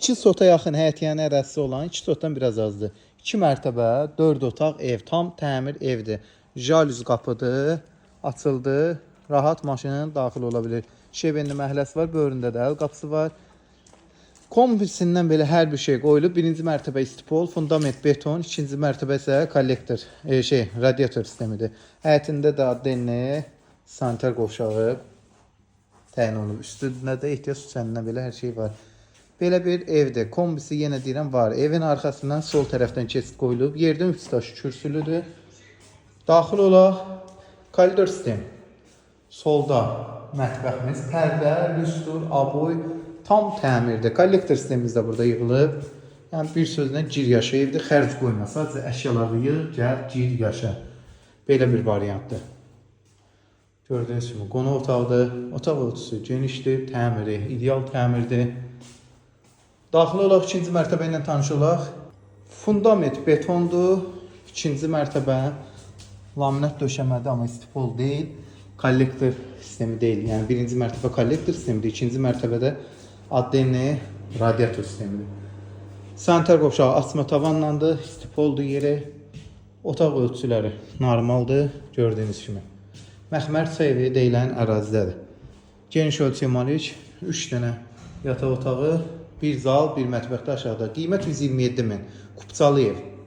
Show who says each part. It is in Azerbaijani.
Speaker 1: 2 sota yaxın həyətyanı ərazisi olan 2 sotdan biraz azdır. 2 mərtəbə, 4 otaq ev, tam təmir evdir. Jalüz qapıdır, açıldı, rahat maşının daxil ola bilir. Şevendi məhəlləsi var, böyründə də əl qapısı var. Komplisindən belə hər bir şey qoyulub. Birinci mərtəbə istipol, fundament beton, ikinci mərtəbə isə kollektor, radiator sistemidir. Həyətində də ADN, sanitar qovşağı təyin olunub. Üstündə də ehtiyac süsənindən belə hər şey var. Belə bir evdir. Kombisi yenə deyirəm var. Evin arxasından sol tərəfdən keçid qoyulub. Yerdən 3 daş kürsülüdür. Daxil olaq. Koridor sistem. Solda mətbəximiz, pərdə, lüstur, aboy, tam təmirdir. Kollektor sistemimiz də burada yığılıb. Yəni bir sözlə gir yaşa evdir. Xərc qoyma. Sadəcə əşyaları yığ, gəl, gir yaşa. Belə bir variantdır. Gördüyünüz kimi qonaq otaqdır. Otaq ölçüsü genişdir, təmiri, ideal təmirdir. Daxil olaq, ikinci mərtəbə ilə tanış olaq. Fundament betondur. İkinci mərtəbə laminat döşəmədir, amma istipol deyil. Kollektor sistemi deyil. Yəni birinci mərtəbə kollektor sistemidir. İkinci mərtəbədə ADN radiator sistemidir. Sanitar qovşağı açma tavanlandır. İstipoldur yeri. Otaq ölçüləri normaldır. Gördüyünüz kimi. Məxmər evi deyilən ərazidədir. Geniş ölçüyə malik 3 dənə yataq otağı, bir zal, bir mətbəxdə aşağıda. Qiymət 127 min. Kupçalı ev.